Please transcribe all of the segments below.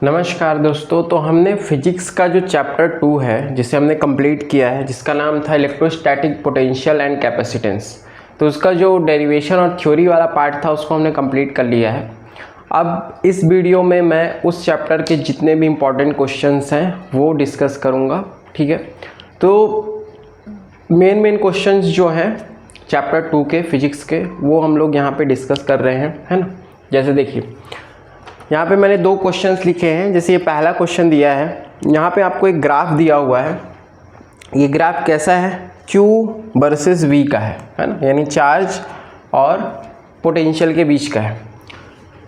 नमस्कार दोस्तों। तो हमने फिजिक्स का जो चैप्टर 2 है जिसे हमने कंप्लीट किया है, जिसका नाम था इलेक्ट्रोस्टैटिक पोटेंशियल एंड कैपेसिटेंस, तो उसका जो डेरिवेशन और थ्योरी वाला पार्ट था उसको हमने कंप्लीट कर लिया है। अब इस वीडियो में मैं उस चैप्टर के जितने भी इम्पोर्टेंट क्वेश्चंस हैं वो डिस्कस करूँगा। ठीक है, तो मेन क्वेश्चंस जो हैं चैप्टर 2 के फिजिक्स के वो हम लोग यहाँ पे डिस्कस कर रहे हैं, है ना। जैसे देखिए यहाँ पे मैंने 2 क्वेश्चंस लिखे हैं। जैसे ये पहला क्वेश्चन दिया है, यहाँ पे आपको एक ग्राफ दिया हुआ है। ये ग्राफ कैसा है? Q वर्सेस V का है ना, यानी चार्ज और पोटेंशियल के बीच का है।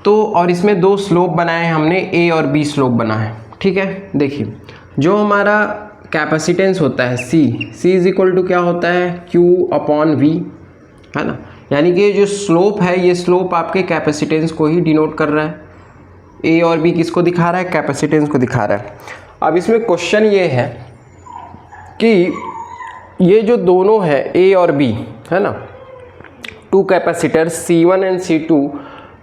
तो और इसमें 2 स्लोप बनाए हैं हमने, A और B स्लोप बना है। ठीक है, देखिए जो हमारा कैपेसिटेंस होता है C इज इक्वल टू क्या होता है? Q अपॉन V, है ना। यानी कि जो स्लोप है ये स्लोप आपके कैपेसिटेंस को ही डिनोट कर रहा है। A और B किसको दिखा रहा है? कैपेसिटेंस को दिखा रहा है। अब इसमें क्वेश्चन ये है कि ये जो दोनों है A और B, है ना, 2 capacitors C1 and C2,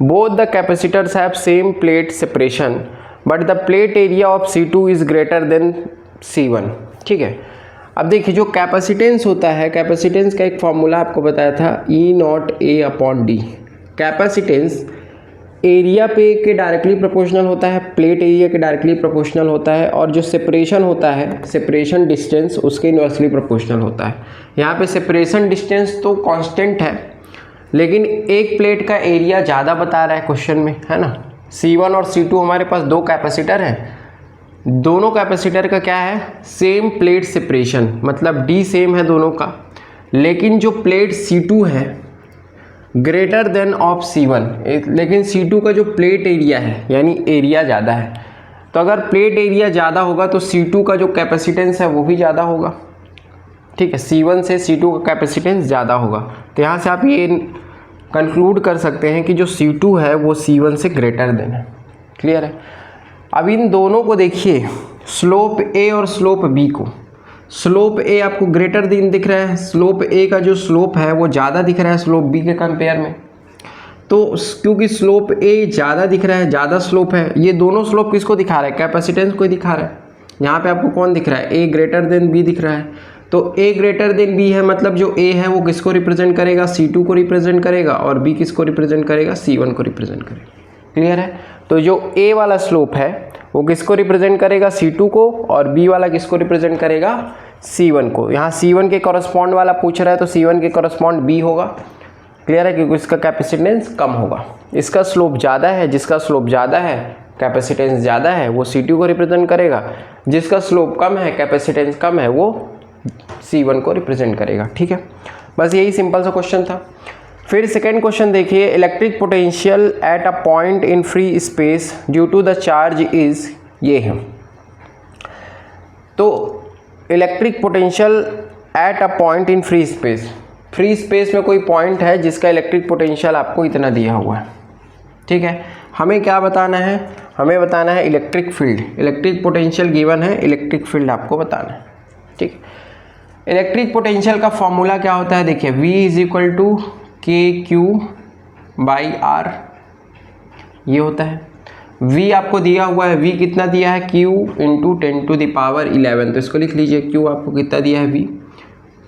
both the capacitors have same plate separation but the plate area of C2 is greater than C1। ठीक है, अब देखिए जो कैपेसिटेंस होता है, कैपेसिटेंस का एक फॉर्मूला आपको बताया था E0 upon D. Capacitance area पे के डायरेक्टली प्रोपोर्शनल होता है, प्लेट एरिया के डायरेक्टली प्रोपोर्शनल होता है, और जो सेपरेशन होता है, सेपरेशन डिस्टेंस, उसके इनवर्सली प्रोपोर्शनल होता है। यहाँ पे सेपरेशन डिस्टेंस तो कांस्टेंट है, लेकिन एक प्लेट का एरिया ज़्यादा बता रहा है क्वेश्चन में, है ना। C1 और C2 हमारे पास 2 कैपेसिटर हैं, दोनों कैपेसिटर का क्या है? सेम प्लेट सेपरेशन, मतलब D सेम है दोनों का, लेकिन जो प्लेट C2 है ग्रेटर देन ऑफ C1, लेकिन C2 का जो प्लेट एरिया है यानी एरिया ज़्यादा है। तो अगर प्लेट एरिया ज़्यादा होगा तो C2 का जो कैपेसिटेंस है वो भी ज़्यादा होगा। ठीक है, C1 से C2 का कैपेसिटेंस ज़्यादा होगा। तो यहाँ से आप ये कंक्लूड कर सकते हैं कि जो C2 है वो C1 से ग्रेटर देन है। क्लियर है। अब इन दोनों को देखिए, स्लोप A और स्लोप B को। स्लोप A आपको ग्रेटर देन दिख रहा है, स्लोप A का जो स्लोप है वो ज़्यादा दिख रहा है स्लोप B के कंपेयर में। तो क्योंकि स्लोप A ज़्यादा दिख रहा है, ज़्यादा स्लोप है, ये दोनों स्लोप किसको दिखा रहा है? कैपेसिटेंस को ही दिखा रहा है। यहाँ पे आपको कौन दिख रहा है? A ग्रेटर देन B दिख रहा है। तो A ग्रेटर देन B है, मतलब जो A है वो किसको रिप्रेजेंट करेगा? C2 को रिप्रेजेंट करेगा, और B किसको रिप्रेजेंट करेगा? C1 को रिप्रेजेंट करेगा। क्लियर है। तो जो A वाला स्लोप है वो किसको रिप्रेजेंट करेगा? C2 को, और B वाला किसको रिप्रेजेंट करेगा? C1 को। यहाँ C1 के कॉरस्पॉन्ड वाला पूछ रहा है तो C1 के कॉरस्पॉन्ड B होगा। क्लियर है, क्योंकि इसका कैपेसिटेंस कम होगा। इसका स्लोप ज़्यादा है, जिसका स्लोप ज़्यादा है, कैपेसिटेंस ज़्यादा है, वो C2 को रिप्रेजेंट करेगा। जिसका स्लोप कम है, कैपेसिटेंस कम है, वो C1 को रिप्रेजेंट करेगा। ठीक है, बस यही सिंपल सा क्वेश्चन था। फिर सेकेंड क्वेश्चन देखिए, electric potential at a point in free space due to the charge is, ये है। तो electric potential at a point in free space, free space में कोई पॉइंट है जिसका इलेक्ट्रिक पोटेंशियल आपको इतना दिया हुआ है। ठीक है, हमें क्या बताना है? हमें बताना है electric field. Electric potential given है, इलेक्ट्रिक फील्ड आपको बताना है। ठीक, इलेक्ट्रिक पोटेंशियल का फॉर्मूला क्या होता है? देखिए V is equal to KQ by R, ये होता है। V आपको दिया हुआ है, V कितना दिया है? Q into 10⁻11। तो इसको लिख लीजिए, Q आपको कितना दिया है? V,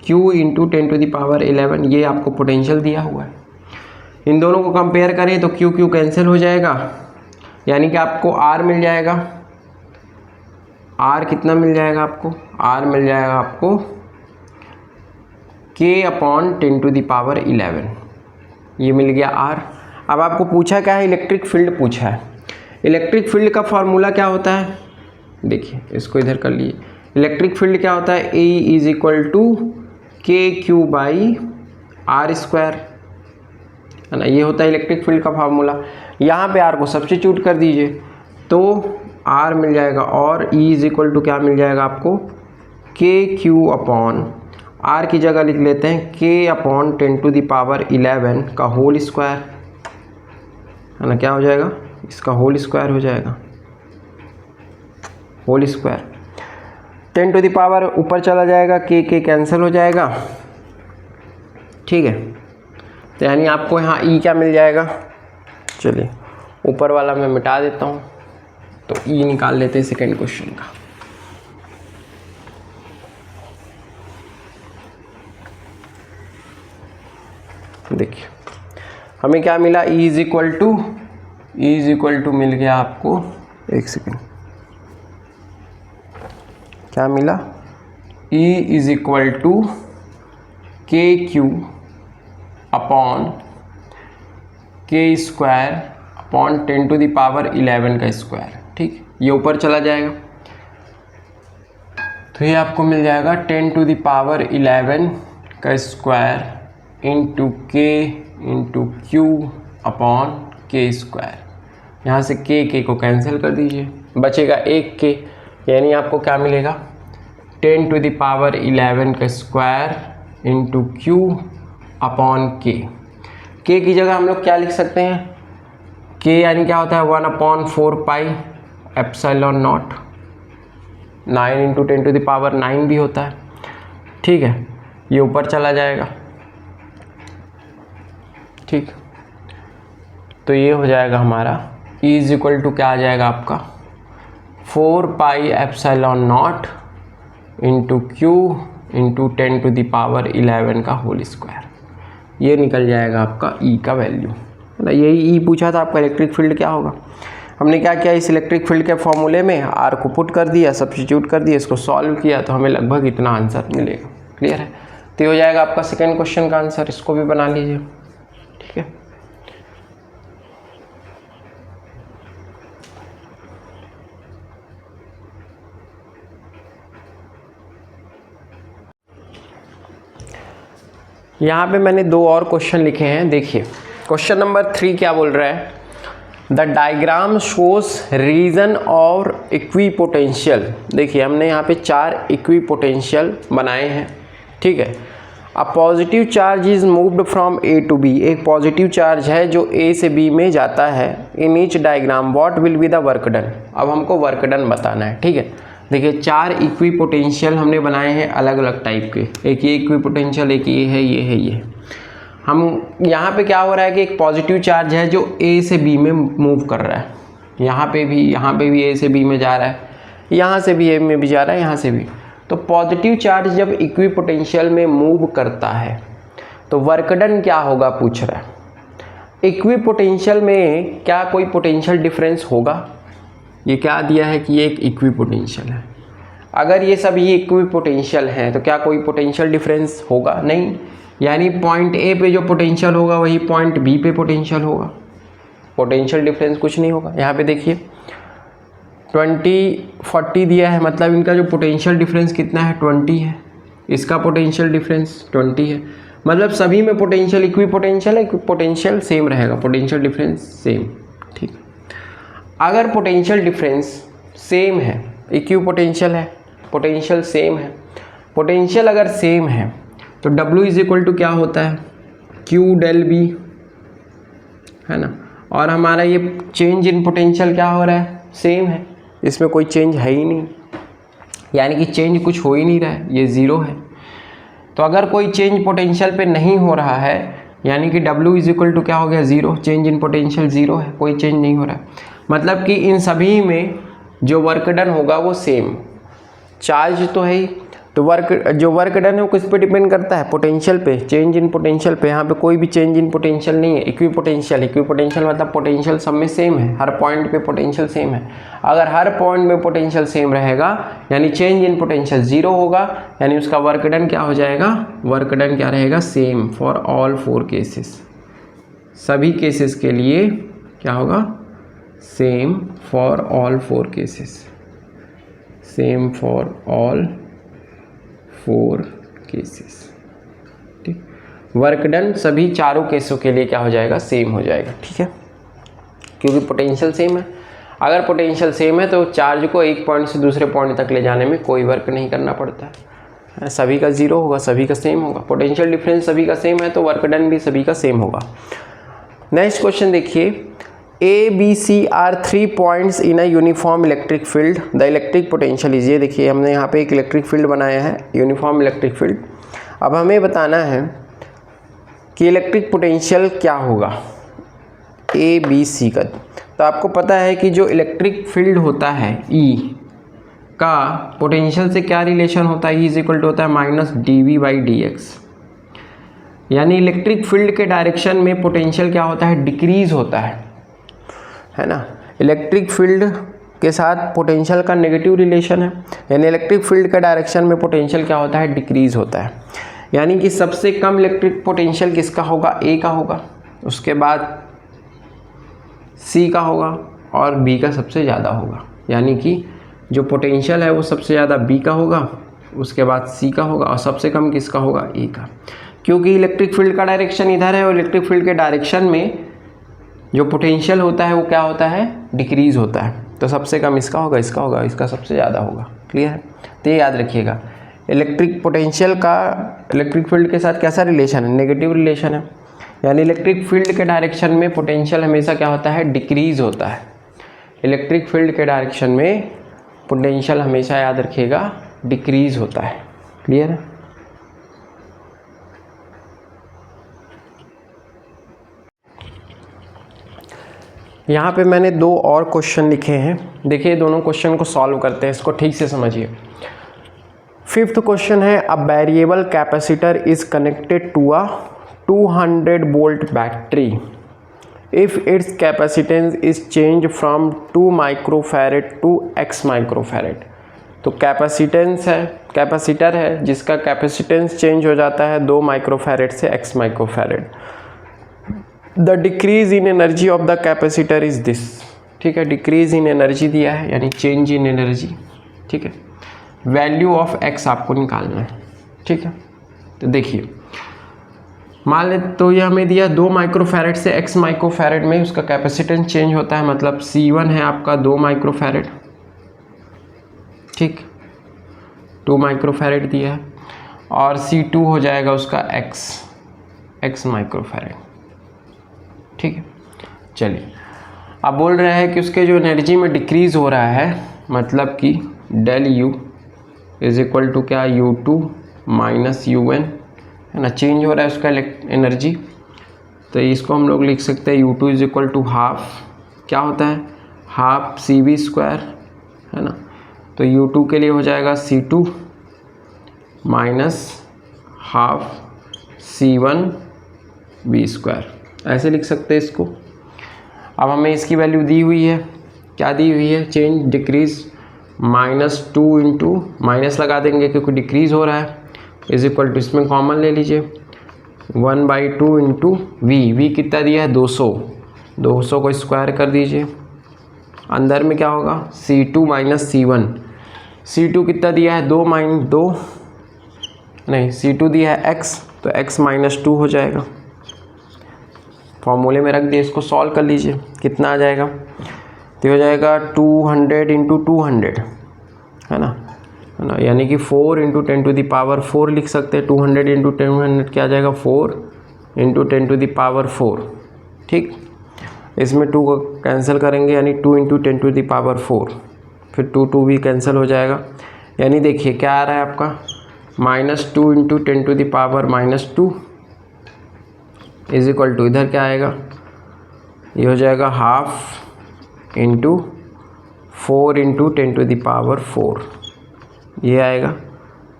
Q इंटू 10⁻11, ये आपको पोटेंशियल दिया हुआ है। इन दोनों को कंपेयर करें तो Q कैंसिल हो जाएगा, यानी कि आपको R मिल जाएगा। R कितना मिल जाएगा आपको? R मिल जाएगा आपको K अपॉन 10⁻11, ये मिल गया R। अब आपको पूछा क्या है? इलेक्ट्रिक फील्ड पूछा है। इलेक्ट्रिक फील्ड का फॉर्मूला क्या होता है? देखिए इसको इधर कर लिए। इलेक्ट्रिक फील्ड क्या होता है? E is equal to KQ by R square, है ना, ये होता है इलेक्ट्रिक फील्ड का फार्मूला। यहाँ पे R को सब्स्टिट्यूट कर दीजिए तो R मिल जाएगा, और E इज इक्वल टू क्या मिल जाएगा आपको? KQ अपॉन R की जगह लिख लेते हैं K अपॉन 10⁻11 का होल स्क्वायर, है ना। क्या हो जाएगा? इसका होल स्क्वायर हो जाएगा, होल स्क्वायर। 10 ऊपर चला जाएगा, K कैंसिल हो जाएगा। ठीक है, तो यानी आपको यहाँ E क्या मिल जाएगा? चलिए ऊपर वाला मैं मिटा देता हूँ, तो ई निकाल लेते हैं सेकेंड क्वेश्चन का। देखिए हमें क्या मिला, ई इज इक्वल टू मिल गया आपको, एक सेकेंड, क्या मिला, E is equal to K Q upon K square upon 10 to the power 11 का स्क्वायर। ठीक, ये ऊपर चला जाएगा तो ये आपको मिल जाएगा 10 टू द पावर 11 का square into Q upon K square. यहाँ से के को कैंसिल कर दीजिए, बचेगा एक के, यानी आपको क्या मिलेगा 10 टू द पावर 11 का स्क्वायर इंटू क्यू अपॉन के की जगह हम लोग क्या लिख सकते हैं, के यानी क्या होता है 1/4 pi epsilon not, 9 into 10 to the power 9 भी होता है। ठीक है, ये ऊपर चला जाएगा। ठीक, तो ये हो जाएगा हमारा E इज इक्वल टू क्या आ जाएगा आपका 4 pi epsilon not into Q into 10 to the power 11 का होल स्क्वायर। ये निकल जाएगा आपका ई का वैल्यू, है ना। यही ई पूछा था आपका इलेक्ट्रिक फील्ड क्या होगा। हमने क्या किया, इस इलेक्ट्रिक फील्ड के फॉर्मूले में आर को पुट कर दिया, सब्स्टिट्यूट कर दिया, इसको सॉल्व किया तो हमें लगभग इतना आंसर मिलेगा। क्लियर है, तो ये हो जाएगा आपका सेकेंड क्वेश्चन का आंसर। इसको भी बना लीजिए। ठीक है, यहाँ पे मैंने दो और क्वेश्चन लिखे हैं। देखिए क्वेश्चन नंबर 3 क्या बोल रहा है, द डायग्राम शोज रीजन और इक्विपोटेंशियल। देखिए हमने यहाँ पे 4 इक्विपोटेंशियल बनाए हैं। ठीक है, a positive charge is moved from A to B. एक पॉजिटिव चार्ज है जो ए से बी में जाता है। In each diagram what will be the work done. अब हमको वर्क डन बताना है। ठीक है, देखिए 4 इक्विपोटेंशियल हमने बनाए हैं अलग अलग टाइप के। एक ये इक्विपोटेंशियल, एक ये है, ये है, ये। हम यहाँ पे क्या हो रहा है कि एक पॉजिटिव चार्ज है जो ए से बी में मूव कर रहा है। यहाँ पे भी ए से बी में जा रहा है, यहाँ से भी ए में भी जा रहा है, यहाँ से भी। तो पॉजिटिव चार्ज जब इक्विपोटेंशियल में मूव करता है तो वर्क डन क्या होगा पूछ रहा है। इक्विपोटेंशियल में क्या कोई पोटेंशियल डिफरेंस होगा? ये क्या दिया है कि ये एक इक्विपोटेंशियल है। अगर ये सब ये इक्विपोटेंशियल हैं तो क्या कोई पोटेंशियल डिफरेंस होगा? नहीं। यानी पॉइंट ए पे जो पोटेंशियल होगा वही पॉइंट बी पे पोटेंशियल होगा। पोटेंशियल डिफरेंस कुछ नहीं होगा। यहाँ पे देखिए 20-40 दिया है, मतलब इनका जो पोटेंशियल डिफरेंस कितना है 20 है। इसका पोटेंशियल डिफरेंस 20 है, मतलब सभी में पोटेंशियल इक्विपोटेंशियल है, पोटेंशियल सेम रहेगा, पोटेंशियल डिफरेंस सेम। ठीक, अगर पोटेंशियल डिफरेंस सेम है, इक्विपोटेंशियल है, पोटेंशियल सेम है, पोटेंशियल अगर सेम है तो W इज इक्वल टू क्या होता है Q डेल B, है ना। और हमारा ये चेंज इन पोटेंशियल क्या हो रहा है, सेम है, इसमें कोई चेंज है ही नहीं, यानी कि चेंज कुछ हो ही नहीं रहा है, ये ज़ीरो है। तो अगर कोई चेंज पोटेंशियल पे नहीं हो रहा है यानी कि W इज इक्वल टू क्या हो गया, zero. Change in potential zero है, कोई चेंज नहीं हो रहा है, मतलब कि इन सभी में जो वर्क डन होगा वो सेम। चार्ज तो है ही, तो जो वर्क डन है वो किस पे डिपेंड करता है, पोटेंशियल पे, चेंज इन पोटेंशियल पे। यहाँ पे कोई भी चेंज इन पोटेंशियल नहीं है। इक्विपोटेंशियल मतलब पोटेंशियल सब में सेम है, हर पॉइंट पे पोटेंशियल सेम है। अगर हर पॉइंट में पोटेंशियल सेम रहेगा यानी चेंज इन पोटेंशियल ज़ीरो होगा, यानी उसका वर्क डन क्या हो जाएगा, वर्क डन क्या रहेगा, सेम फॉर ऑल 4 केसेस। सभी केसेस के लिए क्या होगा, same for all 4 cases, same for all 4 cases. ठीक, वर्क डन सभी चारों केसों के लिए क्या हो जाएगा, सेम हो जाएगा। ठीक है, क्योंकि पोटेंशियल सेम है। अगर पोटेंशियल सेम है तो चार्ज को एक पॉइंट से दूसरे पॉइंट तक ले जाने में कोई वर्क नहीं करना पड़ता है, सभी का ज़ीरो होगा, सभी का सेम होगा। पोटेंशियल डिफरेंस सभी का सेम है तो वर्क डन भी सभी का सेम होगा। नेक्स्ट क्वेश्चन देखिए, A, B, C are 3 points in a uniform electric field. The electric potential is, ये देखिए हमने यहाँ पे एक इलेक्ट्रिक फील्ड बनाया है, यूनिफॉर्म इलेक्ट्रिक फील्ड। अब हमें बताना है कि इलेक्ट्रिक पोटेंशियल क्या होगा। ए बी सी का। तो आपको पता है कि जो इलेक्ट्रिक फील्ड होता है ई का पोटेंशियल से क्या रिलेशन होता है, ई इज इक्वल टू होता है minus D V by D X. यानी इलेक्ट्रिक फील्ड के डायरेक्शन में पोटेंशियल क्या होता है, डिक्रीज होता है ना। इलेक्ट्रिक फील्ड के साथ पोटेंशियल का नेगेटिव रिलेशन है, यानी इलेक्ट्रिक फील्ड के डायरेक्शन में पोटेंशियल क्या होता है, डिक्रीज होता है। यानी कि सबसे कम इलेक्ट्रिक पोटेंशियल किसका होगा, ए का होगा, उसके बाद सी का होगा और बी का सबसे ज़्यादा होगा। यानी कि जो पोटेंशियल है वो सबसे ज़्यादा बी का होगा, उसके बाद सी का होगा और सबसे कम किसका होगा, ए का। क्योंकि इलेक्ट्रिक फील्ड का डायरेक्शन इधर है और इलेक्ट्रिक फील्ड के डायरेक्शन में जो पोटेंशियल होता है वो क्या होता है, डिक्रीज होता है। तो सबसे कम इसका होगा, इसका होगा, इसका सबसे ज़्यादा होगा। क्लियर है। तो ये याद रखिएगा, इलेक्ट्रिक पोटेंशियल का इलेक्ट्रिक फील्ड के साथ कैसा रिलेशन है, नेगेटिव रिलेशन है। यानी इलेक्ट्रिक फील्ड के डायरेक्शन में पोटेंशियल हमेशा क्या होता है, डिक्रीज होता है। इलेक्ट्रिक फील्ड के डायरेक्शन में पोटेंशियल हमेशा याद रखिएगा डिक्रीज होता है। क्लियर है। यहाँ पे मैंने दो और क्वेश्चन लिखे हैं, देखिए दोनों क्वेश्चन को सॉल्व करते हैं, इसको ठीक से समझिए। फिफ्थ क्वेश्चन है, a variable capacitor is connected to a 200 volt battery if it's capacitance is change from 2 microfarad to x microfarad. तो कैपेसिटेंस है, कैपेसिटर है जिसका कैपेसिटेंस चेंज हो जाता है 2 माइक्रोफैरेड से x microfarad. The decrease in energy of the capacitor is this. ठीक है, डिक्रीज इन एनर्जी दिया है यानी चेंज इन एनर्जी। ठीक है, वैल्यू ऑफ x आपको निकालना है। ठीक है, तो देखिए मान ले तो ये हमें दिया 2 माइक्रोफैरेड से x माइक्रोफैरेड में उसका कैपेसिटेंस चेंज होता है, मतलब C1 है आपका 2 माइक्रोफैरेड। ठीक, 2 माइक्रोफैरेड दिया है और C2 हो जाएगा उसका x माइक्रोफैरेड। ठीक है, चलिए अब बोल रहे हैं कि उसके जो एनर्जी में डिक्रीज़ हो रहा है, मतलब कि del U is equal to क्या, U2 माइनस UN है ना, चेंज हो रहा है उसका एनर्जी। तो इसको हम लोग लिख सकते हैं U2 is equal to half, क्या होता है, हाफ CV स्क्वायर है ना। तो U2 के लिए हो जाएगा C2 minus half C1 V square, ऐसे लिख सकते हैं इसको। अब हमें इसकी वैल्यू दी हुई है, क्या दी हुई है, चेंज डिक्रीज -2 इंटू माइनस लगा देंगे क्योंकि डिक्रीज़ हो रहा है, इज इक्वल टू इसमें कॉमन ले लीजिए 1/2 इंटू वी कितना दिया है 200 को स्क्वायर कर दीजिए। अंदर में क्या होगा C2 माइनस C1, C2 कितना दिया है 2 नहीं C2 दिया है x, तो x -2 हो जाएगा। फॉर्मूले में रख दिए, इसको सॉल्व कर लीजिए, कितना आ जाएगा, तो हो जाएगा 200 इंटू 200 है ना, यानी कि 4 इंटू 10 टू द पावर 4 लिख सकते हैं। 200 इंटू 200 क्या आ जाएगा 4 इंटू 10 टू द पावर 4। ठीक, इसमें 2 को कैंसिल करेंगे यानी 2 इंटू 10 टू द पावर 4, फिर 2 भी कैंसिल हो जाएगा। यानी देखिए क्या आ रहा है आपका -2 into 10 to the power -2 is equal to इधर क्या आएगा, ये हो जाएगा half into 4 into 10 to the power 4, ये आएगा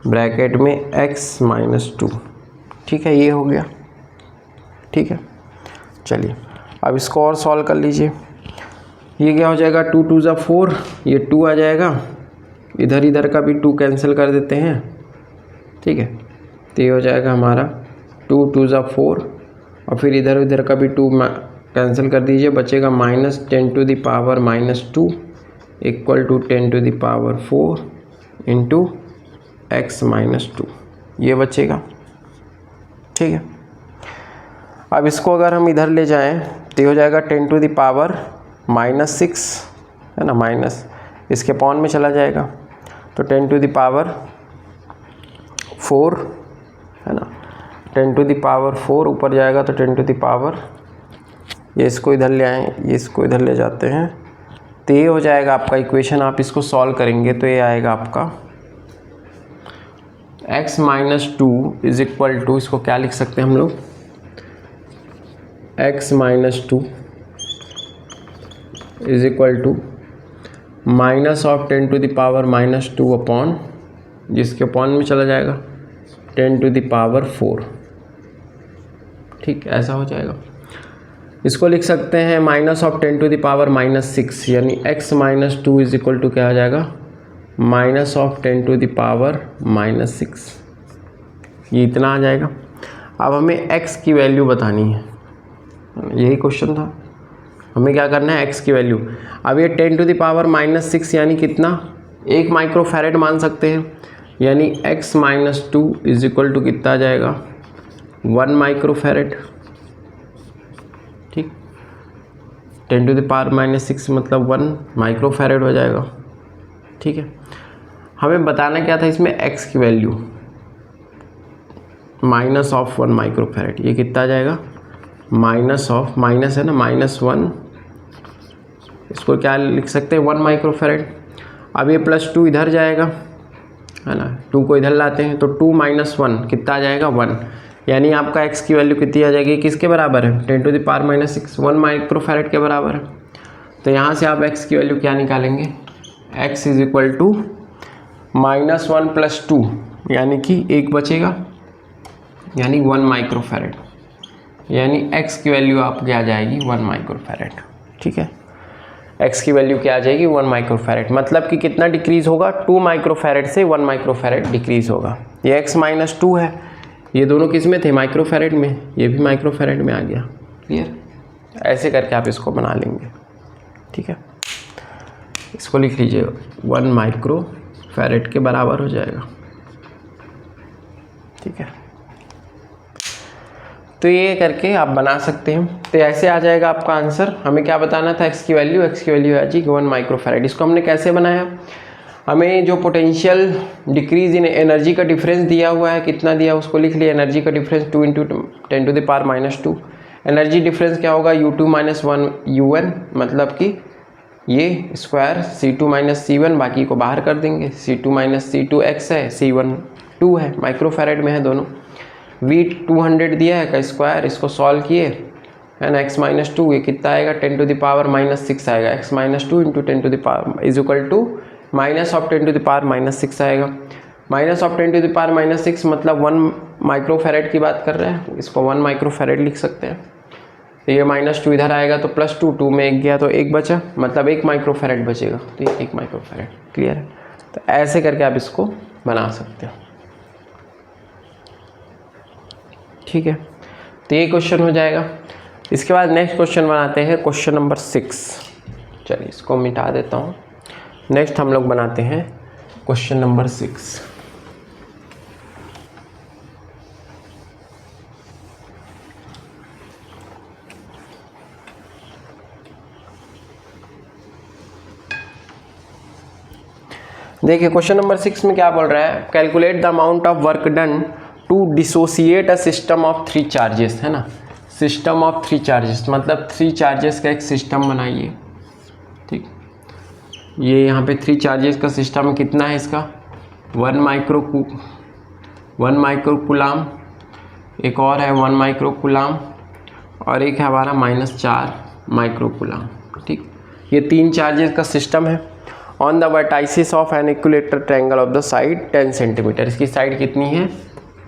ब्रैकेट में x -2। ठीक है, ये हो गया। ठीक है, चलिए अब इसको और सॉल्व कर लीजिए। ये क्या हो जाएगा 2 2 ज़ा 4, ये 2 आ जाएगा, इधर का भी 2 कैंसिल कर देते हैं। ठीक है, तो ये हो जाएगा हमारा 2 2 ज़ा 4 और फिर इधर का भी 2 कैंसिल कर दीजिए, बचेगा -10 to the power -2 equal to 10 to the power 4 into x -2, ये बचेगा। ठीक है, अब इसको अगर हम इधर ले जाएं तो हो जाएगा 10 टू द पावर -6 है ना, माइनस इसके पॉन में चला जाएगा, तो 10 टू द पावर 4 है ना, 10 टू द पावर 4 ऊपर जाएगा तो 10 टू द पावर, ये इसको इधर ले आएँ, ये इसको इधर ले जाते हैं, तो ये हो जाएगा आपका इक्वेशन। आप इसको सॉल्व करेंगे तो ये आएगा आपका x -2 इज इक्वल टू, इसको क्या लिख सकते हैं हम लोग, x -2 is equal to minus of 10 to the power -2 upon, जिसके अपॉन में चला जाएगा 10 टू द पावर 4। ठीक, ऐसा हो जाएगा। इसको लिख सकते हैं minus of 10 to the power -6, यानी x - 2 इज इक्वल टू क्या आ जाएगा, minus of 10 to the power -6। ये इतना आ जाएगा। अब हमें x की वैल्यू बतानी है, यही क्वेश्चन था। हमें क्या करना है, x की वैल्यू। अब ये 10 टू द पावर -6 यानी कितना, 1 माइक्रोफैरेड मान सकते हैं, यानी x - 2 इज इक्वल टू कितना आ जाएगा, 1 माइक्रोफैरेड। ठीक, 10 टू द पावर -6 मतलब 1 माइक्रोफैरेड हो जाएगा। ठीक है, हमें बताना क्या था इसमें, x की वैल्यू माइनस ऑफ 1 माइक्रोफैरेड। ये कितना आ जाएगा, माइनस ऑफ, माइनस है ना, -1, इसको क्या लिख सकते हैं, 1 माइक्रोफैरेड। अब ये +2 इधर जाएगा, है ना, 2 को इधर लाते हैं तो 2 - 1 कितना आ जाएगा, 1। यानी आपका x की वैल्यू कितनी आ जाएगी, किसके बराबर है, 10 टू द पावर -6, 1 माइक्रोफैरेड के बराबर है। तो यहाँ से आप x की वैल्यू क्या निकालेंगे, x इज इक्वल टू -1 + 2, यानी कि 1 बचेगा, यानी 1 माइक्रोफैरेड। यानी x की वैल्यू आपकी आ जाएगी 1 माइक्रोफैरेड। ठीक है, x की वैल्यू क्या आ जाएगी, 1 माइक्रोफैरेड। मतलब कि कितना डिक्रीज़ होगा, 2 माइक्रोफैरेड से 1 माइक्रोफैरेड डिक्रीज़ होगा। ये x - 2 है, ये दोनों किस में थे, माइक्रोफैरेड में, ये भी माइक्रोफैरेड में आ गया। क्लियर, ऐसे करके आप इसको बना लेंगे। ठीक है, इसको लिख लीजिए, 1 माइक्रोफैरेड के बराबर हो जाएगा। ठीक है, तो ये करके आप बना सकते हैं। तो ऐसे आ जाएगा आपका आंसर। हमें क्या बताना था, x की वैल्यू आ जाएगी 1 माइक्रोफैरेड। इसको हमने कैसे बनाया, हमें जो पोटेंशियल डिक्रीज इन एनर्जी का डिफरेंस दिया हुआ है, कितना दिया उसको लिख लिया, एनर्जी का difference 2 × 10 to the power -2। Energy difference क्या होगा, U2 - 1 UN, मतलब कि ये स्क्वायर C2 - C1, बाकी को बाहर कर देंगे, C2 - C2 x है, C1 2 है, माइक्रोफैरेड में है दोनों। V 200 दिया है का स्क्वायर, इसको सॉल्व किए, है ना, x - 2, ये कितना आएगा, 10 टू द पावर -6 आएगा, x - 2 × 10 to the power is equal to minus of 10 to the power -6 आएगा। Minus of 10 to the power -6 मतलब 1 माइक्रोफैरेड की बात कर रहे हैं, इसको 1 माइक्रोफैरेड लिख सकते हैं। तो ये -2 इधर आएगा तो +2, 2 में 1 गया तो 1 बचा, मतलब 1 माइक्रोफैरेड बचेगा, तो ये 1 माइक्रोफैरेड। क्लियर है, तो ऐसे करके आप इसको बना सकते हो। ठीक है, तो ये क्वेश्चन हो जाएगा। इसके बाद नेक्स्ट क्वेश्चन बनाते हैं, क्वेश्चन नंबर 6। चलिए इसको मिटा देता हूँ। नेक्स्ट हम लोग बनाते हैं क्वेश्चन नंबर 6। देखिए क्वेश्चन नंबर 6 में क्या बोल रहा है, calculate the amount of work done to dissociate a system of 3 charges, है ना, सिस्टम ऑफ 3 चार्जेस मतलब 3 चार्जेस का एक सिस्टम बनाइए। ठीक, ये यहाँ पे 3 चार्जेस का सिस्टम कितना है इसका, 1 माइक्रोकूलाम, एक और है 1 माइक्रोकूलाम, और एक है हमारा -4 माइक्रोकूलाम। ठीक, ये 3 चार्जेस का सिस्टम है। On the vertices of an equilateral triangle of the side 10 centimetre, इसकी साइड कितनी है,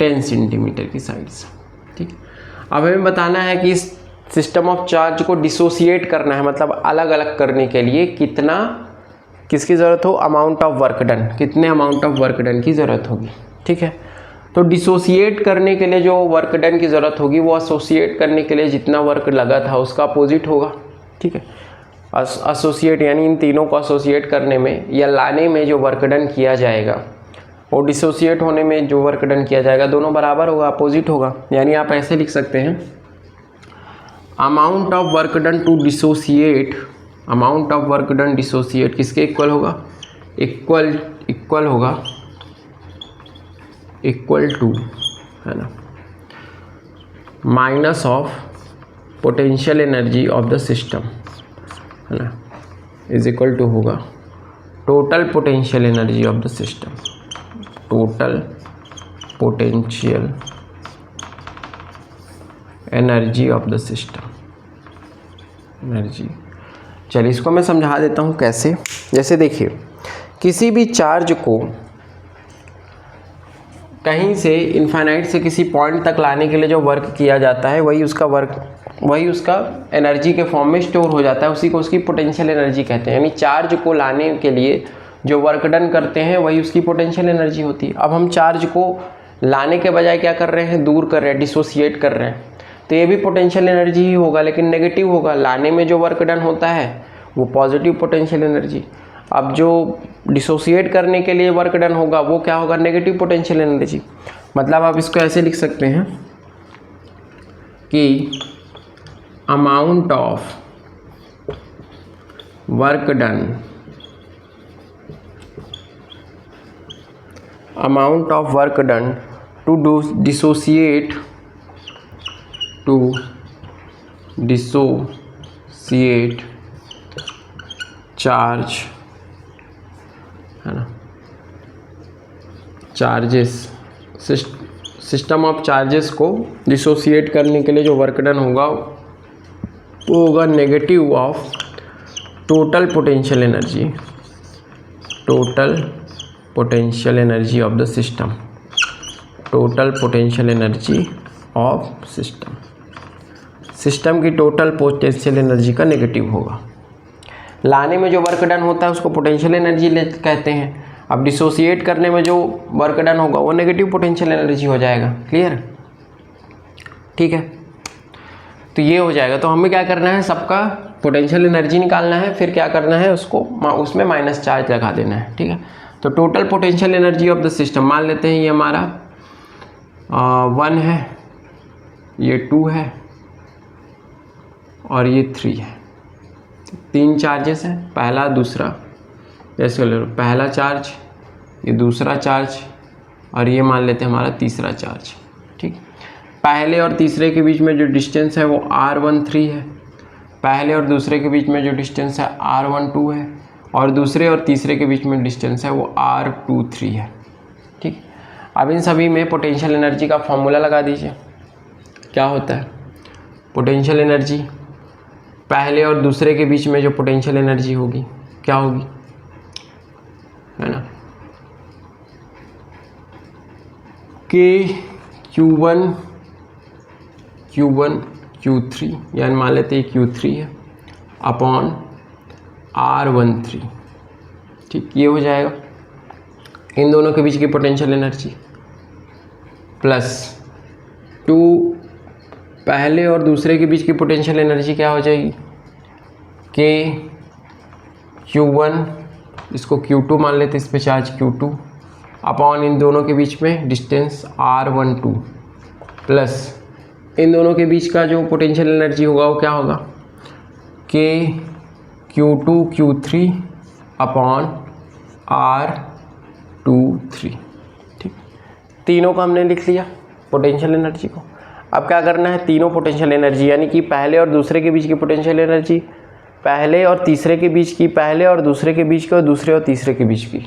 10 सेंटीमीटर की साइड्स। ठीक, अब हमें बताना है कि इस सिस्टम ऑफ चार्ज को डिसोसिएट करना है, मतलब अलग अलग करने के लिए कितना, किसकी ज़रूरत हो, अमाउंट ऑफ वर्क डन, कितने अमाउंट ऑफ वर्क डन की ज़रूरत होगी। ठीक है, तो डिसोसिएट करने के लिए जो वर्क डन की ज़रूरत होगी वो एसोसिएट करने के लिए जितना वर्क लगा था उसका अपोजिट होगा। ठीक है, एसोसिएट यानी इन तीनों को एसोसिएट करने में या लाने में जो वर्क डन किया जाएगा और डिसोसिएट होने में जो वर्क डन किया जाएगा दोनों बराबर होगा, अपोजिट होगा। यानी आप ऐसे लिख सकते हैं, amount of work done to dissociate, amount of work done dissociate किसके इक्वल होगा, इक्वल होगा, इक्वल टू, है ना, minus of potential energy of the system, है ना, इज इक्वल टू होगा total potential energy of the system, total potential energy of the system, energy चलिए इसको मैं समझा देता हूँ कैसे। जैसे देखिए, किसी भी चार्ज को कहीं से इनफाइनाइट से किसी पॉइंट तक लाने के लिए जो वर्क किया जाता है वही उसका एनर्जी के फॉर्म में स्टोर हो जाता है, उसी को उसकी पोटेंशियल एनर्जी कहते हैं। यानी चार्ज को लाने के लिए जो वर्क डन करते हैं वही उसकी पोटेंशियल एनर्जी होती है। अब हम चार्ज को लाने के बजाय क्या कर रहे हैं, दूर कर रहे हैं, डिसोसिएट कर रहे हैं, तो ये भी पोटेंशियल एनर्जी ही होगा, लेकिन नेगेटिव होगा। लाने में जो वर्क डन होता है वो पॉजिटिव पोटेंशियल एनर्जी। अब जो डिसोसिएट करने के लिए वर्क डन होगा वो क्या होगा, नेगेटिव पोटेंशियल एनर्जी। मतलब आप इसको ऐसे लिख सकते हैं कि amount of work done to dissociate charge, है ना, चार्जेस, सिस्टम ऑफ चार्जेस को डिसोसिएट करने के लिए जो वर्क डन होगा वो होगा negative of total potential energy of the system, system की टोटल पोटेंशियल एनर्जी का नेगेटिव होगा। लाने में जो वर्क डन होता है उसको पोटेंशियल एनर्जी कहते हैं। अब डिसोसिएट करने में जो वर्क डन होगा वो नेगेटिव पोटेंशियल एनर्जी हो जाएगा। क्लियर, ठीक है, तो ये हो जाएगा। तो हमें क्या करना है, सबका पोटेंशियल एनर्जी निकालना है, फिर क्या करना है, उसमें माइनस चार्ज लगा देना है। ठीक है, तो total potential energy of the system मान लेते हैं ये हमारा 1 है, ये 2 है और ये 3 है। 3 चार्जेस हैं, पहला दूसरा, जैसे पहला चार्ज, ये दूसरा चार्ज और ये मान लेते हैं हमारा तीसरा चार्ज। ठीक, पहले और तीसरे के बीच में जो डिस्टेंस है वो r13 है, पहले और दूसरे के बीच में जो डिस्टेंस है r12 है, और दूसरे और तीसरे के बीच में डिस्टेंस है वो r23 है। ठीक, अब इन सभी में पोटेंशियल एनर्जी का फॉर्मूला लगा दीजिए। क्या होता है, पोटेंशियल एनर्जी, पहले और दूसरे के बीच में जो पोटेंशियल एनर्जी होगी क्या होगी, है ना, Q1 Q3, यानी मान लेते हैं Q3 है अपॉन R13। ठीक, ये हो जाएगा इन दोनों के बीच की पोटेंशियल एनर्जी, प्लस 2 पहले और दूसरे के बीच की पोटेंशियल एनर्जी क्या हो जाएगी, Q1, इसको Q2 मान लेते हैं, इस पे चार्ज Q2 अपॉन इन दोनों के बीच में डिस्टेंस R12, प्लस इन दोनों के बीच का जो पोटेंशियल एनर्जी होगा वो क्या होगा, Q2 Q3 अपॉन R23। ठीक, तीनों को हमने लिख लिया पोटेंशियल एनर्जी को। अब क्या करना है, तीनों पोटेंशियल एनर्जी यानी कि पहले और दूसरे के बीच की पोटेंशियल एनर्जी, पहले और तीसरे के बीच की, पहले और दूसरे के बीच की, और दूसरे और तीसरे के बीच की,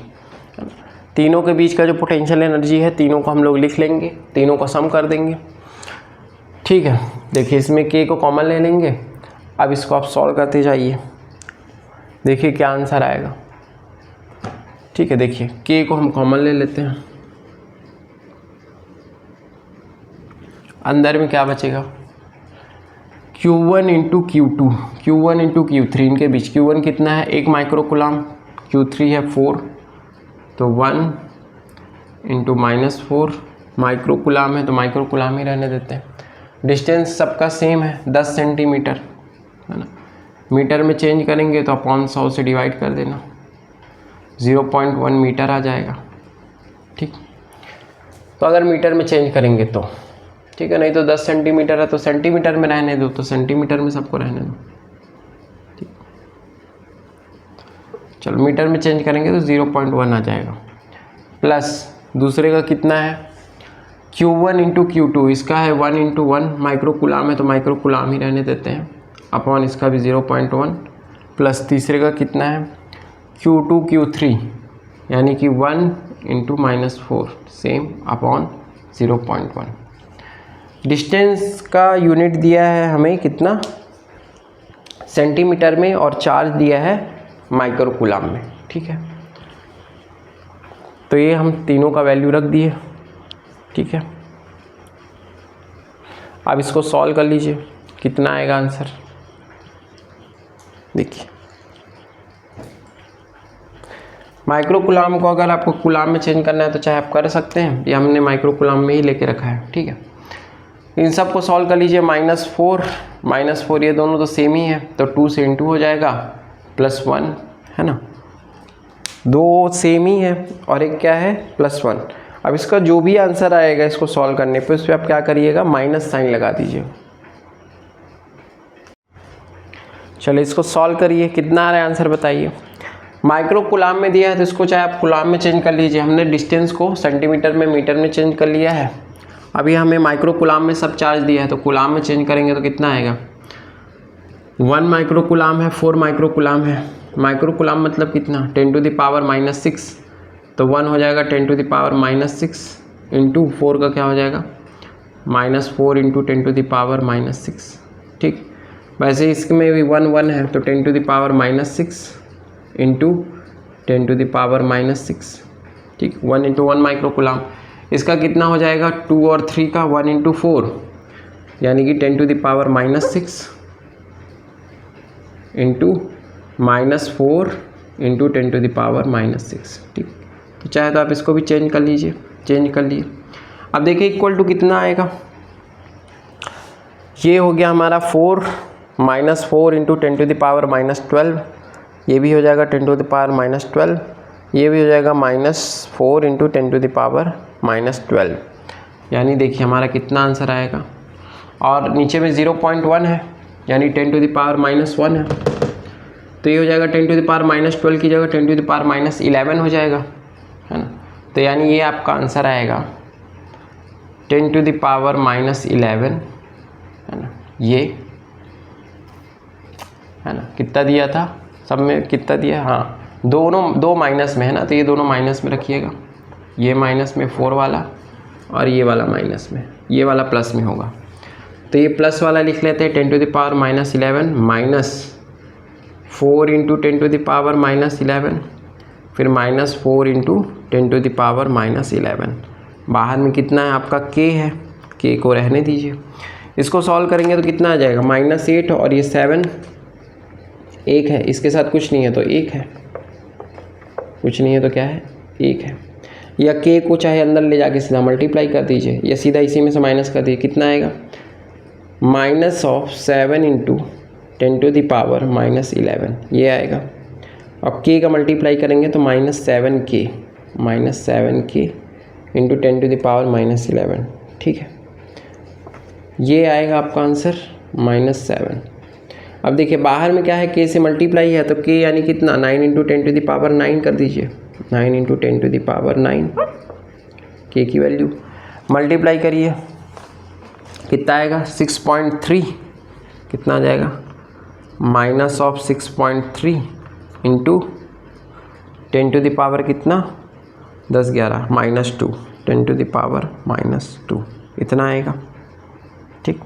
तीनों के बीच का जो पोटेंशियल एनर्जी है तीनों को हम लोग लिख लेंगे, तीनों को सम कर देंगे। ठीक है, देखिए इसमें k को कॉमन ले लेंगे। अब इसको आप सॉल्व करते जाइए, देखिए क्या आंसर आएगा। ठीक है, देखिए k को हम कॉमन ले लेते हैं, अंदर में क्या बचेगा, Q1 into Q2, Q1 into Q3, इनके बीच Q1 कितना है 1 माइक्रोकुलाम, Q3 है 4, तो 1 इंटू -4 माइक्रोकुलाम है तो माइक्रोकुलाम ही रहने देते हैं। डिस्टेंस सबका सेम है 10 सेंटीमीटर, है ना, मीटर में चेंज करेंगे तो अपॉन 100 से डिवाइड कर देना, 0.1 मीटर आ जाएगा। ठीक, तो अगर मीटर में चेंज करेंगे तो ठीक है, नहीं तो 10 सेंटीमीटर है तो सेंटीमीटर में रहने दो, तो सेंटीमीटर में सबको रहने दो। ठीक, चलो मीटर में चेंज करेंगे तो 0.1 आ जाएगा, प्लस दूसरे का कितना है Q1 इंटू Q2, इसका है 1 इंटू 1 माइक्रोकुलाम है तो माइक्रोकुलाम ही रहने देते हैं, अपॉन इसका भी 0.1, प्लस तीसरे का कितना है Q2 Q3 यानी कि 1 इंटू -4 सेम अपॉन 0.1। डिस्टेंस का यूनिट दिया है हमें कितना, सेंटीमीटर में और चार्ज दिया है माइक्रो कूलाम में। ठीक है, तो ये हम तीनों का वैल्यू रख दिए। ठीक है, अब इसको सॉल्व कर लीजिए, कितना आएगा आंसर। देखिए माइक्रो कूलाम को अगर आपको कूलाम में चेंज करना है तो चाहे आप कर सकते हैं, या हमने माइक्रो कूलाम में ही लेके रखा है। ठीक है, इन सब को सॉल्व कर लीजिए। -4 ये दोनों तो सेम ही है, तो 2 से इंटू हो जाएगा, +1 है ना, दो सेम ही है और एक क्या है +1। अब इसका जो भी आंसर आएगा इसको सॉल्व करने पे, उस पर आप क्या करिएगा, माइनस साइन लगा दीजिए। चलिए इसको सॉल्व करिए, कितना आ रहा है आंसर बताइए। माइक्रो कूलाम में दिया है तो इसको चाहे आप कूलाम में चेंज कर लीजिए। हमने डिस्टेंस को सेंटीमीटर में मीटर में चेंज कर लिया है। अभी हमें माइक्रो कूलाम में सब चार्ज दिया है, तो कूलाम में चेंज करेंगे तो कितना आएगा। 1 माइक्रो कूलाम है, 4 माइक्रो कूलाम है। माइक्रो कूलाम मतलब कितना, 10⁻⁻6, तो 1 हो जाएगा 10⁻⁻6 इंटू 4 का क्या हो जाएगा, -4 इंटू 10⁻⁻6। ठीक, वैसे इसमें भी 1 है, तो 10⁻⁻6 इंटू 10⁻⁻6। ठीक, 1 इंटू 1 माइक्रो कूलाम। इसका कितना हो जाएगा, 2 और 3 का 1 इंटू 4, यानी कि 10⁻⁻6 इंटू -4 इंटू 10⁻⁻6। ठीक, तो चाहे तो आप इसको भी चेंज कर लीजिए, चेंज कर लिए। अब देखिए इक्वल टू कितना आएगा, ये हो गया हमारा 4 -4 इंटू 10⁻⁻12, ये भी हो जाएगा 10⁻⁻12, ये भी हो जाएगा -4 इंटू 10⁻⁻12, यानी देखिए हमारा कितना आंसर आएगा। और नीचे में 0.1 है, यानी 10⁻⁻1 है, तो ये हो जाएगा 10⁻⁻12 की जगह 10⁻⁻11 हो जाएगा, है ना। तो यानी ये आपका आंसर आएगा 10⁻⁻11, है ना। ये है ना, कितना दिया था सब में, कितना दिया, हाँ दो माइनस में है ना, तो ये दोनों माइनस में रखिएगा, ये माइनस में 4 वाला और ये वाला माइनस में, ये वाला प्लस में होगा। तो ये प्लस वाला लिख लेते हैं 10⁻⁻11 -4 इंटू 10⁻⁻11, फिर -4 इंटू 10⁻⁻11। बाहर में कितना है आपका k है, k को रहने दीजिए। इसको सॉल्व करेंगे तो कितना आ जाएगा, -8 और ये 7, 1 है, इसके साथ कुछ नहीं है तो 1 है, कुछ नहीं है तो क्या है, 1 है। या k को चाहे अंदर ले जाके सीधा मल्टीप्लाई कर दीजिए, या सीधा इसी में से माइनस कर दीजिए, कितना आएगा, -7 इंटू 10⁻⁻11, ये आएगा। अब k का मल्टीप्लाई करेंगे तो -7k इंटू 10⁻⁻11, ठीक है, ये आएगा आपका आंसर -7। अब देखिए बाहर में क्या है, k से मल्टीप्लाई है, तो k यानी कितना, 9 इंटू 10⁻9 कर दीजिए, 9 इंटू 10⁻9, k की वैल्यू मल्टीप्लाई करिए, कितना आएगा 6.3, कितना आ जाएगा, -6.3 इंटू 10⁻, कितना 10 11 -2, 10⁻−2, इतना आएगा। ठीक,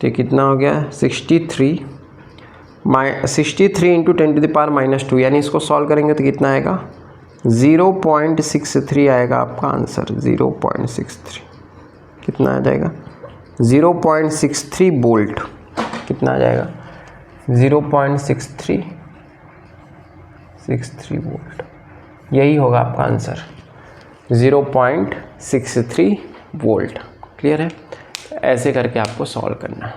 तो कितना हो गया 63 इंटू 10⁻−2, यानी इसको सॉल्व करेंगे तो कितना आएगा, 0.63 आएगा आपका आंसर, 0.63, कितना आ जाएगा 0.63 वोल्ट, कितना आ जाएगा 0.63 वोल्ट, यही होगा आपका आंसर 0.63 वोल्ट। क्लियर है, ऐसे करके आपको सॉल्व करना है।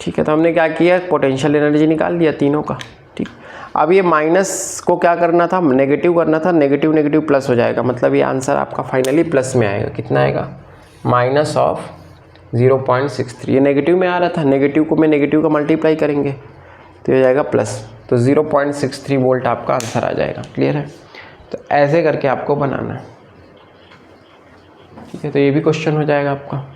ठीक है, तो हमने क्या किया, पोटेंशियल एनर्जी निकाल लिया तीनों का। ठीक, अब ये माइनस को क्या करना था, नेगेटिव करना था, नेगेटिव नेगेटिव प्लस हो जाएगा, मतलब ये आंसर आपका फाइनली प्लस में आएगा, कितना आएगा -0.63। ये नेगेटिव में आ रहा था, नेगेटिव को मैं नेगेटिव का मल्टीप्लाई करेंगे तो ये जाएगा प्लस, तो 0.63 वोल्ट आपका आंसर आ जाएगा। क्लियर है, तो ऐसे करके आपको बनाना है। ठीक है, तो ये भी क्वेश्चन हो जाएगा आपका।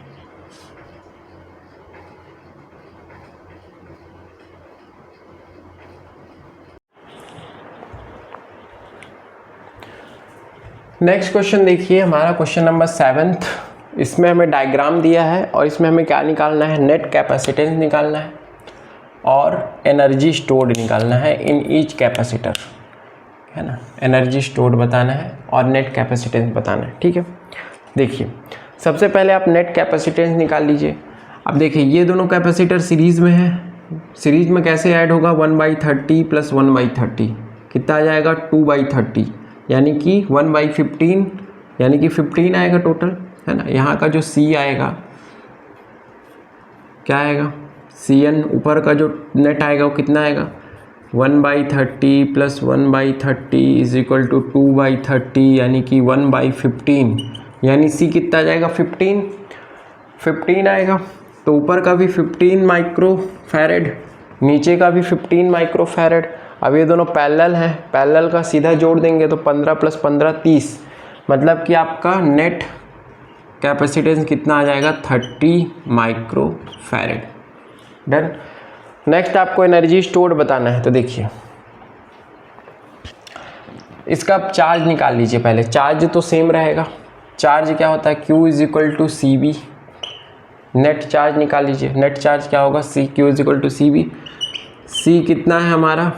नेक्स्ट क्वेश्चन देखिए, हमारा क्वेश्चन नंबर 7 इसमें हमें डायग्राम दिया है और इसमें हमें क्या निकालना है, नेट कैपेसिटेंस निकालना है और एनर्जी स्टोर्ड निकालना है इन ईच कैपेसिटर, है ना। एनर्जी स्टोर्ड बताना है और नेट कैपेसिटेंस बताना है, ठीक है। देखिए सबसे पहले आप नेट कैपेसिटेंस निकाल लीजिए। अब देखिए ये दोनों कैपेसिटर सीरीज़ में है, सीरीज़ में कैसे ऐड होगा, 1/30 + 1/30 कितना आ जाएगा, 2/30, यानी कि 1/15, यानी कि 15 आएगा टोटल, है ना। यहाँ का जो C आएगा क्या आएगा, Cn ऊपर का जो नेट आएगा वो कितना आएगा, 1/30 + 1/30 = 2/30, यानी कि 1/15, यानी C कितना आ जाएगा, 15 आएगा। तो ऊपर का भी 15 माइक्रो फैरेड, नीचे का भी 15 माइक्रो फैरेड। अब ये दोनों पैरेलल हैं, पैरेलल का सीधा जोड़ देंगे तो 15 + 15 30, मतलब कि आपका नेट कैपेसिटेंस कितना आ जाएगा, 30 माइक्रो फैरेड। डन। नेक्स्ट आपको एनर्जी स्टोर्ड बताना है। तो देखिए इसका आप चार्ज निकाल लीजिए। पहले चार्ज तो सेम रहेगा, चार्ज क्या होता है, Q = CB। नेट चार्ज निकाल लीजिए, नेट चार्ज क्या होगा, Q = CB। C कितना है हमारा,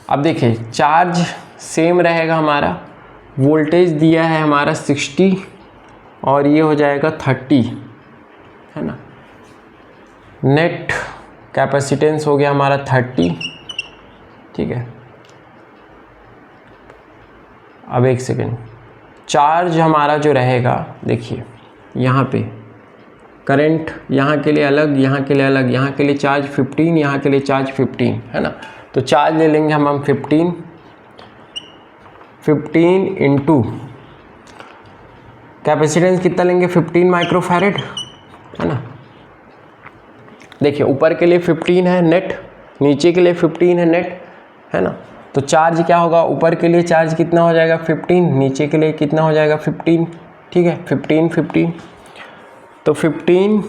अब देखिए चार्ज सेम रहेगा हमारा, वोल्टेज दिया है हमारा 60 और ये हो जाएगा 30, है ना। नेट कैपेसिटेंस हो गया हमारा 30, ठीक है। अब एक सेकेंड, चार्ज हमारा जो रहेगा, देखिए यहाँ पे करंट यहाँ के लिए अलग, यहाँ के लिए अलग, यहाँ के लिए चार्ज 15, यहाँ के लिए चार्ज 15, है ना। तो चार्ज ले लेंगे हम 15 इंटू कैपेसिटेंस कितना लेंगे, 15 माइक्रो फैरेड, है ना। देखिए ऊपर के लिए 15 है नेट, नीचे के लिए 15 है नेट, है ना। तो चार्ज क्या होगा, ऊपर के लिए चार्ज कितना हो जाएगा 15, नीचे के लिए कितना हो जाएगा 15, ठीक है। 15 तो 15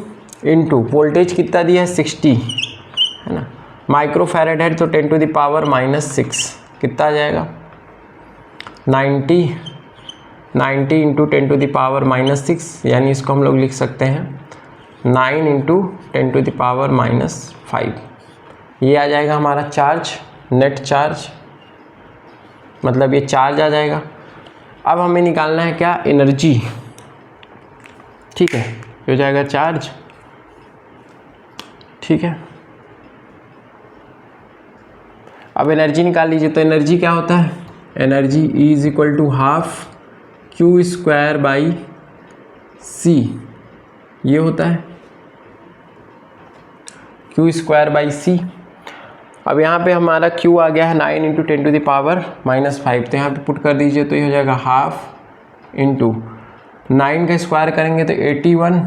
इंटू वोल्टेज कितना दिया है 60, है ना। माइक्रो फैरेड है तो 10⁻⁻6 कितना आ जाएगा 90 इंटू 10⁻⁻6, यानी इसको हम लोग लिख सकते हैं 9 इंटू 10⁻⁻5। ये आ जाएगा हमारा चार्ज, नेट चार्ज, मतलब ये चार्ज आ जाएगा। अब हमें निकालना है क्या, एनर्जी, ठीक है। ये हो जाएगा चार्ज, ठीक है। अब एनर्जी निकाल लीजिए। तो एनर्जी क्या होता है, एनर्जी E = ½ Q²/C, ये होता है Q²/C। अब यहाँ पे हमारा Q आ गया है 9 इंटू 10⁻⁻5, तो यहाँ पे पुट कर दीजिए तो ये हो जाएगा ½ इंटू 9 का स्क्वायर करेंगे तो 81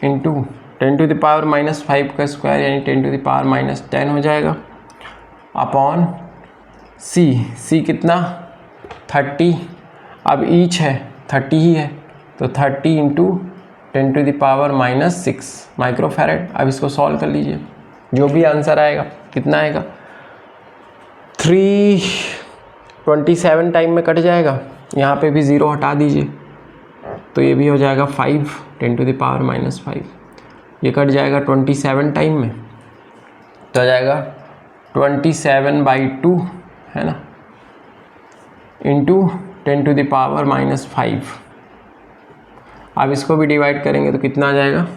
इंटू 10⁻⁻5 का स्क्वायर, यानी 10⁻10 हो जाएगा, अपॉन C कितना 30, अब ईच है 30 ही है तो 30 इंटू 10⁻⁻6 माइक्रो फैरेड। अब इसको सॉल्व कर लीजिए, जो भी आंसर आएगा कितना आएगा, 327 टाइम में कट जाएगा, यहाँ पे भी 0 हटा दीजिए तो ये भी हो जाएगा 5 10⁻⁻5, ये कट जाएगा 27 टाइम में, तो आ जाएगा 27/2, है ना, इंटू 10⁻⁻5। अब इसको भी डिवाइड करेंगे तो कितना आ जाएगा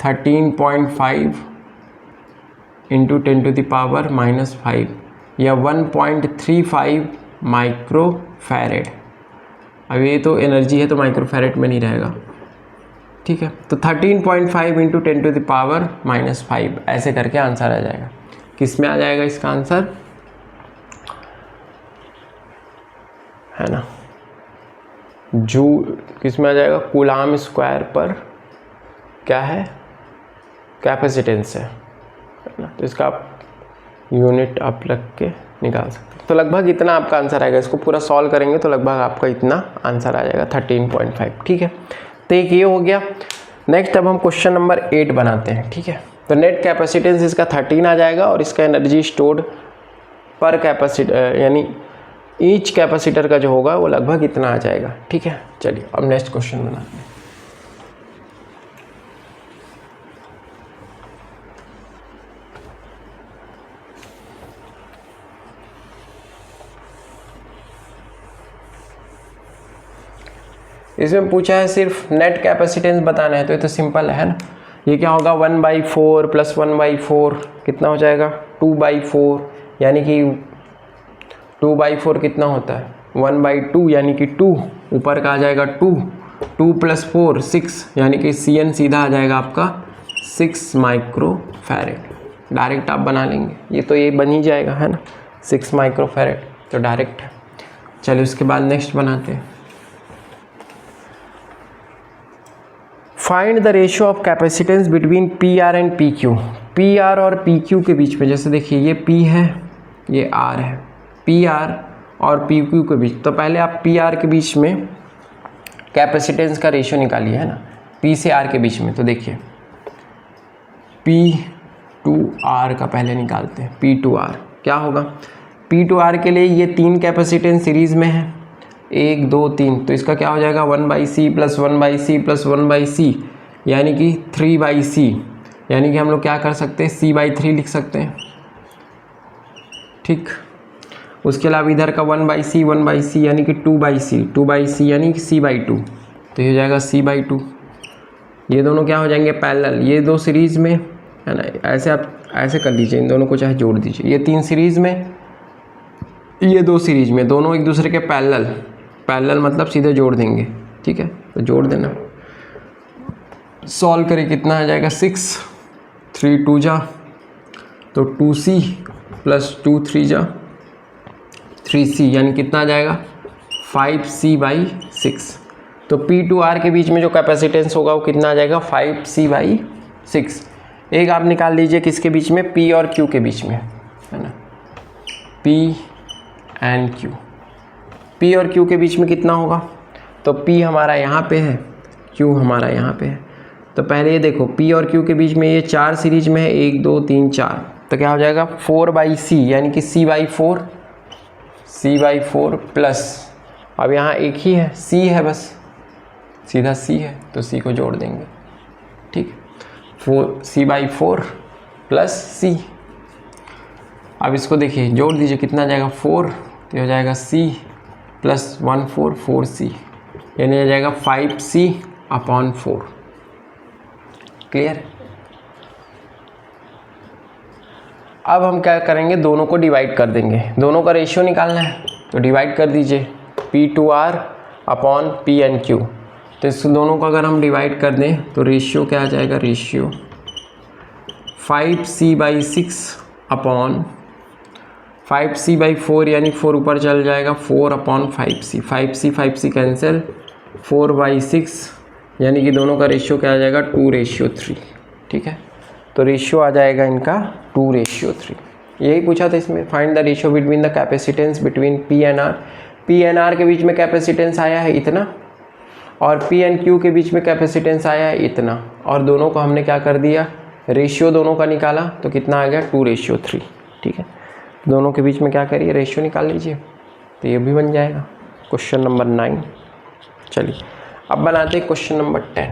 13.5 इंटू 10⁻⁻5 या 1.35 माइक्रो फैरेड। अब ये तो एनर्जी है तो माइक्रो फैरेड में नहीं रहेगा, ठीक है। तो 13.5 इंटू 10⁻⁻5 ऐसे करके आंसर आ जाएगा। किस में आ जाएगा इसका आंसर, है ना, जूल किस में आ जाएगा, कूलाम स्क्वायर पर क्या है, कैपेसिटेंस है ना। तो इसका आप यूनिट आप रख के निकाल सकते हैं। तो लगभग इतना आपका आंसर आएगा, इसको पूरा सॉल्व करेंगे तो लगभग आपका इतना आंसर आ जाएगा 13.5, ठीक है। तो एक ये हो गया। नेक्स्ट अब हम क्वेश्चन नंबर 8 बनाते हैं, ठीक है। तो नेट कैपेसिटेंस इसका 13 आ जाएगा और इसका एनर्जी स्टोर्ड पर कैपेसिटी यानी ईच कैपेसिटर का जो होगा वो लगभग इतना आ जाएगा। ठीक है, चलिए अब नेक्स्ट क्वेश्चन बनाते हैं। इसमें पूछा है सिर्फ नेट कैपेसिटेंस बताना है, तो ये तो सिंपल है ना। ये क्या होगा 1/4 + 1/4 कितना हो जाएगा 2/4, यानी कि 2/4 कितना होता है 1/2, यानी कि 2 ऊपर का आ जाएगा 2 + 4 6, यानी कि Cn सीधा आ जाएगा आपका 6 माइक्रोफैरेड। डायरेक्ट आप बना लेंगे, ये तो ये बन ही जाएगा है ना 6 माइक्रोफैरेड, तो डायरेक्ट है। चलिए उसके बाद नेक्स्ट बनाते हैं। Find the ratio of capacitance between PR and PQ। PR और PQ के बीच में, जैसे देखिए ये P है ये R है, PR और PQ के बीच, तो पहले आप PR के बीच में कैपेसिटेंस का रेशियो निकालिए है ना, P से R के बीच में। तो देखिए P/R का पहले निकालते हैं। P/R क्या होगा, P/R के लिए ये 3 कैपेसिटेंस सीरीज में है 1 2 3, तो इसका क्या हो जाएगा 1/C + 1/C + 1/C, यानी कि 3/C, यानी कि हम लोग क्या कर सकते हैं C/3 लिख सकते हैं। ठीक, उसके अलावा इधर का 1/C यानी कि 2/C यानी कि C/2, तो ये हो जाएगा C/2। ये दोनों क्या हो जाएंगे पैरेलल, ये 2 सीरीज़ में है ना, ऐसे आप ऐसे कर लीजिए, इन दोनों को चाहे जोड़ दीजिए, ये 3 सीरीज़ में, ये 2 सीरीज़ में, दोनों एक दूसरे के पैरेलल मतलब सीधे जोड़ देंगे। ठीक है, तो जोड़ देना, सॉल्व करें कितना आ जाएगा 6 3 2 जा, तो 2C + 2 3 जा 3C, यानी कितना आ जाएगा 5C/6। तो P/R के बीच में जो कैपेसिटेंस होगा वो कितना आ जाएगा 5C/6। एक आप निकाल लीजिए किसके बीच में, P और Q के बीच में है ना, P एंड Q। P और Q के बीच में कितना होगा, तो P हमारा यहाँ पे है, Q हमारा यहाँ पे है। तो पहले ये देखो P और Q के बीच में ये 4 सीरीज में है 1 2 3 4, तो क्या हो जाएगा 4/C, यानी कि C/4 प्लस, अब यहाँ एक ही है C है, बस सीधा C है तो C को जोड़ देंगे। ठीक, 4C/4 + C। अब इसको देखिए जोड़ दीजिए कितना आ जाएगा 4, तो हो जाएगा C + 1 4 4C, यानी आ जाएगा 5C/4। क्लियर। अब हम क्या करेंगे, दोनों को डिवाइड कर देंगे, दोनों का रेशियो निकालना है, तो डिवाइड कर दीजिए P/R/P एंड Q। तो इस दोनों को अगर हम डिवाइड कर दें तो रेशियो क्या आ जाएगा, रेशियो 5C/6/5C/4, यानी 4 ऊपर चल जाएगा 4/5C, 5C कैंसिल 4/6, यानी कि दोनों का रेशियो क्या आ जाएगा 2:3। ठीक है, तो रेशियो आ जाएगा इनका 2:3। यही पूछा था इसमें, find the ratio between the capacitance between P and R। P and R के बीच में कैपेसिटेंस आया है इतना, और P एंड Q के बीच में कैपेसिटेंस आया है इतना, और दोनों को हमने क्या कर दिया, रेशियो दोनों का निकाला, तो कितना आ गया 2:3। ठीक है, दोनों के बीच में क्या करिए, रेशियो निकाल लीजिए, तो ये भी बन जाएगा क्वेश्चन नंबर 9। चलिए अब बनाते हैं क्वेश्चन नंबर 10।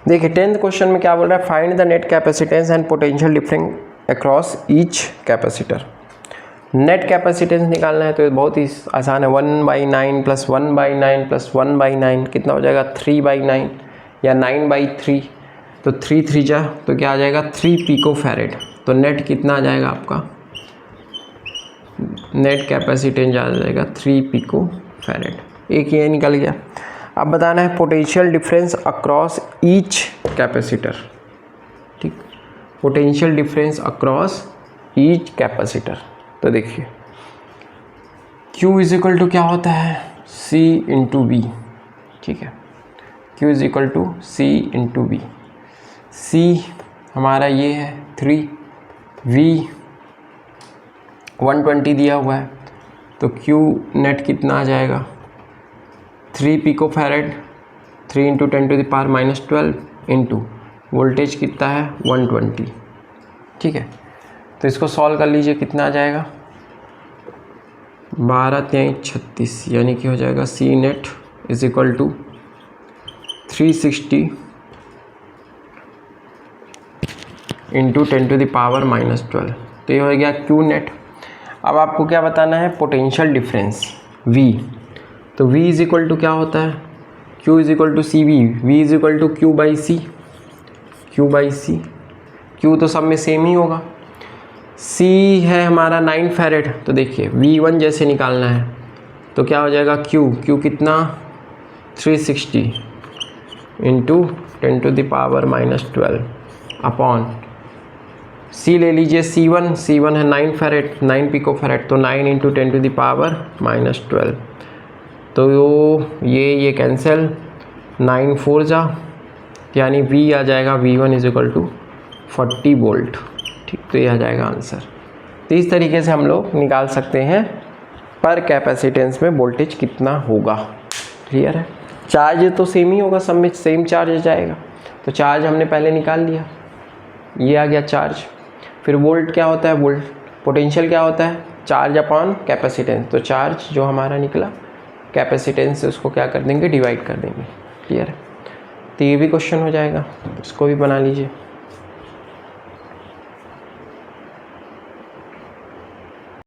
देखिए 10th क्वेश्चन में क्या बोल रहा है, find the net capacitance and potential difference across each capacitor. Net capacitance निकालना है तो ये बहुत ही आसान है, 1/9 + 1/9 + 1/9 कितना हो जाएगा 3/9 या 9/3, तो 3 3 जा, तो क्या आ जाएगा 3 पिकोफैरेड। तो नेट कितना आ जाएगा आपका, नेट कैपेसिटेंस आ जाएगा 3 पिकोफैरेड। एक ये निकल गया। अब बताना है potential difference across each capacitor. ठीक, potential difference across each capacitor. तो देखिए Q = क्या होता है C/V। ठीक है, Q = C/V। C हमारा ये है 3, V 120 दिया हुआ है, तो Q नेट कितना आ जाएगा 3 पिकोफैरेड 3 इंटू 10⁻⁻12 इंटू वोल्टेज कितना है 120। ठीक है, तो इसको सॉल्व कर लीजिए, कितना आ जाएगा 12×36 यानी कि हो जाएगा C net is equal to 360 into 10⁻⁻12। तो ये हो गया क्यू नेट। अब आपको क्या बताना है, पोटेंशियल डिफरेंस V। तो V इज इक्वल टू क्या होता है, Q is equal to C V, V is equal to Q by C, Q तो सब में सेम ही होगा। C है हमारा 9 फैरेड, तो देखिए V1 जैसे निकालना है तो क्या हो जाएगा Q कितना 360 इंटू 10⁻⁻12 अपॉन C ले लीजिए C1 है 9 फैरेड, 9 पिकोफैरेड, तो 9 इंटू 10⁻⁻12। तो ये कैंसिल, 9 4 जा, यानी V आ जाएगा V1 is equal to 40 volt. ठीक, तो ये आ जाएगा आंसर। तो इस तरीके से हम लोग निकाल सकते हैं पर कैपेसिटेंस में वोल्टेज कितना होगा। क्लियर है, चार्ज तो सेम ही होगा, सब में सेम चार्ज जाएगा, तो चार्ज हमने पहले निकाल लिया, ये आ गया चार्ज। फिर वोल्ट क्या होता है, वोल्ट पोटेंशियल क्या होता है, चार्ज अपॉन कैपेसिटेंस। तो चार्ज जो हमारा निकला कैपेसिटेंस से उसको क्या कर देंगे, डिवाइड कर देंगे। क्लियर है, तो ये भी क्वेश्चन हो जाएगा, इसको भी बना लीजिए।